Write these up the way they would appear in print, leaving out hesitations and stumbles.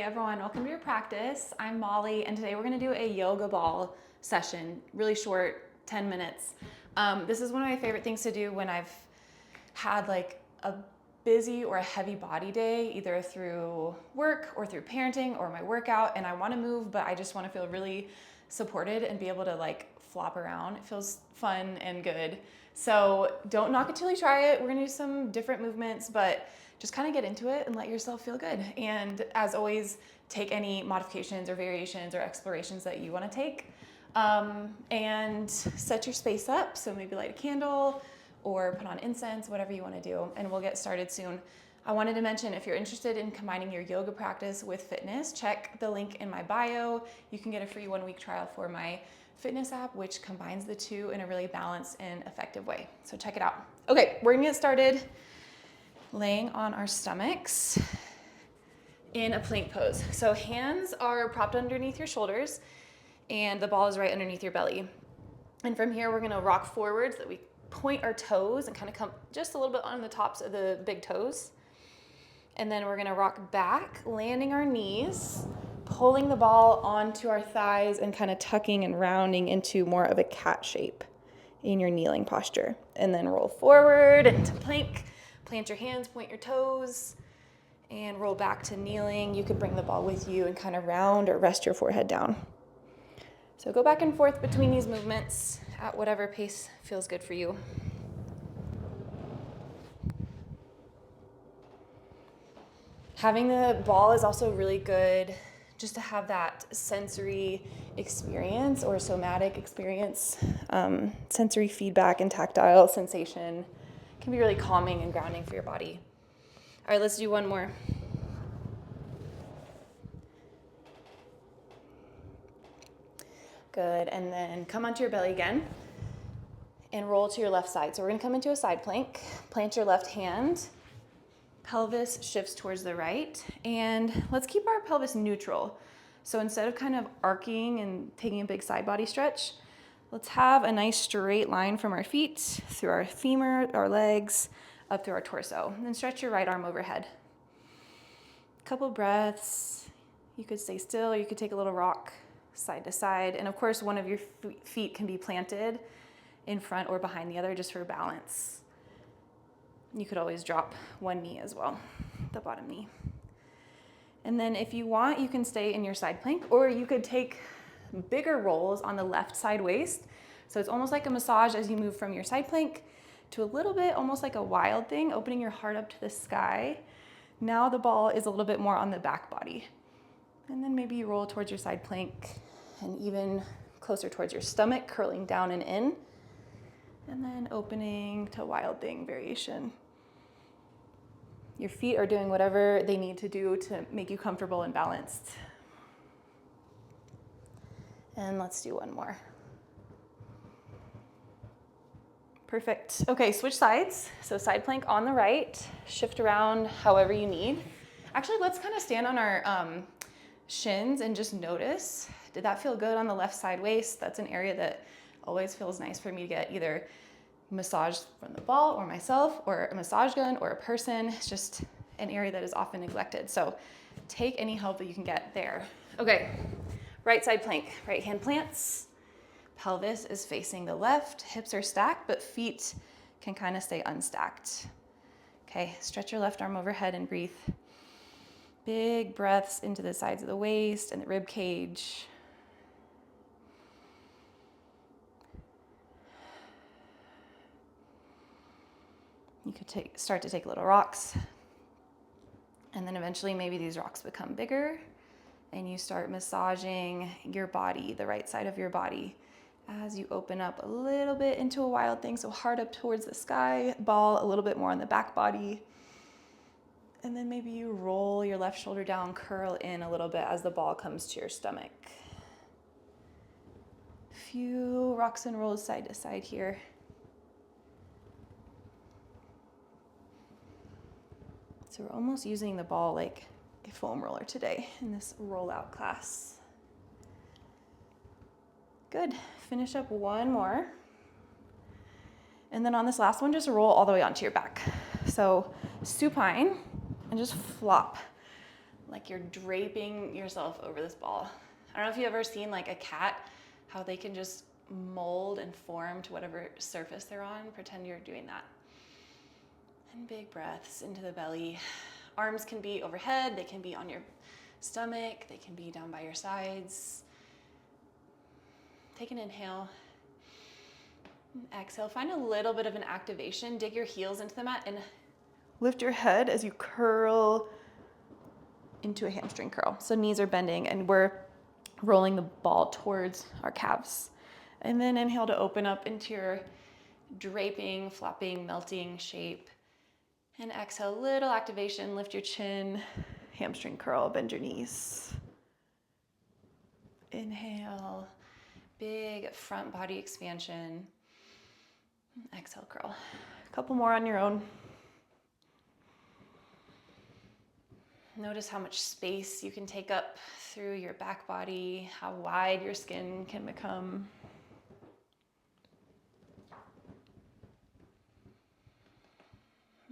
everyone, welcome to your practice. I'm Molly, and today we're gonna do a yoga ball session, really short, 10 minutes. This is one of my favorite things to do when I've had like a busy or a heavy body day, either through work or through parenting or my workout, and I wanna move, but I just wanna feel really supported and be able to like flop around. It feels fun and good. So don't knock it till you try it. We're gonna do some different movements, but just kind of get into it and let yourself feel good. And as always, take any modifications or variations or explorations that you want to take, and set your space up. So maybe light a candle or put on incense, whatever you want to do, and we'll get started soon. I wanted to mention, if you're interested in combining your yoga practice with fitness, check the link in my bio. You can get a free 1-week trial for my fitness app, which combines the two in a really balanced and effective way. So check it out. Okay, we're gonna get started laying on our stomachs in a plank pose. So hands are propped underneath your shoulders and the ball is right underneath your belly. And from here, we're gonna rock forward so that we point our toes and kind of come just a little bit on the tops of the big toes. And then we're gonna rock back, landing our knees, pulling the ball onto our thighs and kind of tucking and rounding into more of a cat shape in your kneeling posture. And then roll forward into plank. Plant your hands, point your toes, and roll back to kneeling. You could bring the ball with you and kind of round or rest your forehead down. So go back and forth between these movements at whatever pace feels good for you. Having the ball is also really good just to have that sensory experience or somatic experience, sensory feedback and tactile sensation. Can be really calming and grounding for your body. All right, let's do one more. Good, and then come onto your belly again and roll to your left side. So we're gonna come into a side plank, plant your left hand, pelvis shifts towards the right, and let's keep our pelvis neutral. So instead of kind of arcing and taking a big side body stretch, let's have a nice straight line from our feet, through our femur, our legs, up through our torso. And then stretch your right arm overhead. Couple breaths. You could stay still, or you could take a little rock side to side. And of course, one of your feet can be planted in front or behind the other just for balance. You could always drop one knee as well, the bottom knee. And then if you want, you can stay in your side plank, or you could take bigger rolls on the left side waist. So it's almost like a massage as you move from your side plank to a little bit, almost like a wild thing, opening your heart up to the sky. Now the ball is a little bit more on the back body. And then maybe you roll towards your side plank and even closer towards your stomach, curling down and in. And then opening to wild thing variation. Your feet are doing whatever they need to do to make you comfortable and balanced. And let's do one more. Perfect. Okay, switch sides. So side plank on the right, shift around however you need. Actually, let's kind of stand on our shins and just notice. Did that feel good on the left side waist? That's an area that always feels nice for me to get either massaged from the ball or myself or a massage gun or a person. It's just an area that is often neglected. So take any help that you can get there. Okay. Right side plank, right hand plants, pelvis is facing the left, hips are stacked, but feet can kind of stay unstacked. Okay, stretch your left arm overhead and breathe. Big breaths into the sides of the waist and the rib cage. You could start to take little rocks, and then eventually maybe these rocks become bigger. And you start massaging your body, the right side of your body, as you open up a little bit into a wild thing. So heart up towards the sky, ball a little bit more on the back body. And then maybe you roll your left shoulder down, curl in a little bit as the ball comes to your stomach. Few rocks and rolls side to side here. So we're almost using the ball like a foam roller today in this rollout class. Good. Finish up one more. And then on this last one, just roll all the way onto your back. So supine and just flop like you're draping yourself over this ball. I don't know if you've ever seen like a cat, how they can just mold and form to whatever surface they're on. Pretend you're doing that. And big breaths into the belly. Arms can be overhead, they can be on your stomach, they can be down by your sides. Take an inhale. Exhale, find a little bit of an activation. Dig your heels into the mat and lift your head as you curl into a hamstring curl. So knees are bending and we're rolling the ball towards our calves. And then inhale to open up into your draping, flopping, melting shape. And exhale, little activation, lift your chin, hamstring curl, bend your knees. Inhale, big front body expansion. Exhale, curl. A couple more on your own. Notice how much space you can take up through your back body, how wide your skin can become.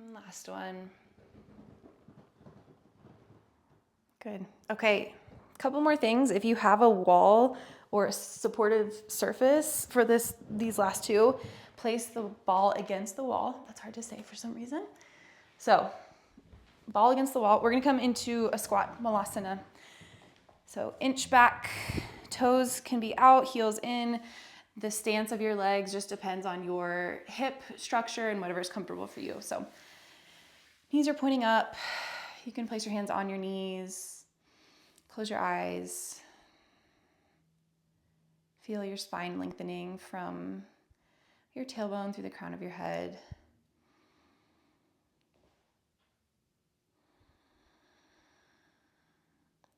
And last one. Good. Okay, a couple more things. If you have a wall or a supportive surface for these last two, place the ball against the wall. That's hard to say for some reason. So, ball against the wall. We're gonna come into a squat malasana. So inch back, toes can be out, heels in. The stance of your legs just depends on your hip structure and whatever's comfortable for you. So knees are pointing up. You can place your hands on your knees. Close your eyes. Feel your spine lengthening from your tailbone through the crown of your head.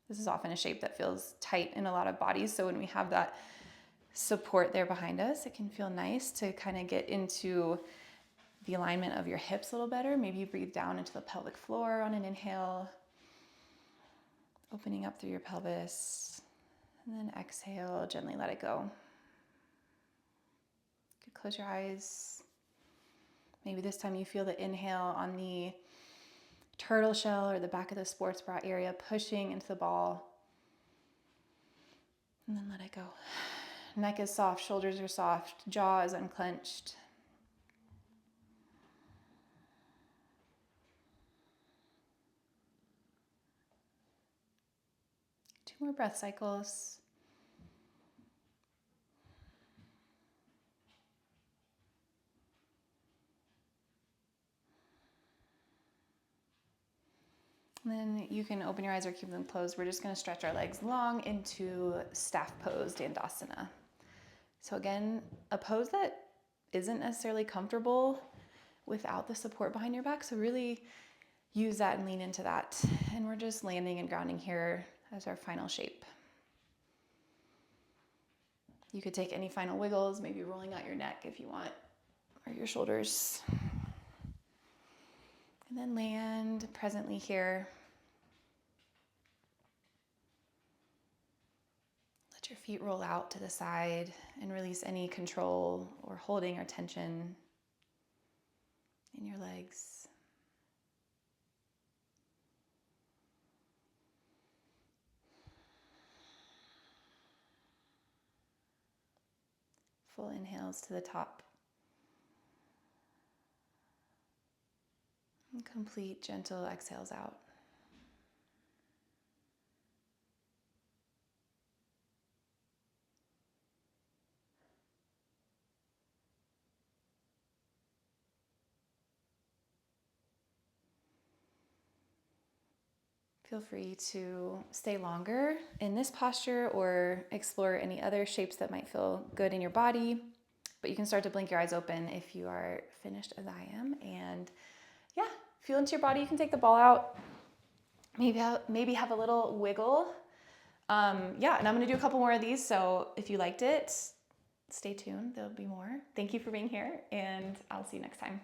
This is often a shape that feels tight in a lot of bodies. So when we have that support there behind us, it can feel nice to kind of get into the alignment of your hips a little better. Maybe you breathe down into the pelvic floor on an inhale, opening up through your pelvis, and then exhale, gently let it go. You could close your eyes. Maybe this time you feel the inhale on the turtle shell or the back of the sports bra area, pushing into the ball. And then let it go. Neck is soft, shoulders are soft, jaw is unclenched. Two more breath cycles. And then you can open your eyes or keep them closed. We're just going to stretch our legs long into staff pose, Dandasana. So again, a pose that isn't necessarily comfortable without the support behind your back. So really use that and lean into that. And we're just landing and grounding here as our final shape. You could take any final wiggles, maybe rolling out your neck if you want, or your shoulders. And then land presently here. Let your feet roll out to the side and release any control or holding or tension in your legs. Full inhales to the top. And complete gentle exhales out. Feel free to stay longer in this posture or explore any other shapes that might feel good in your body. But you can start to blink your eyes open if you are finished as I am. And yeah, feel into your body. You can take the ball out. Maybe have a little wiggle. Yeah, and I'm gonna do a couple more of these. So if you liked it, stay tuned. There'll be more. Thank you for being here, and I'll see you next time.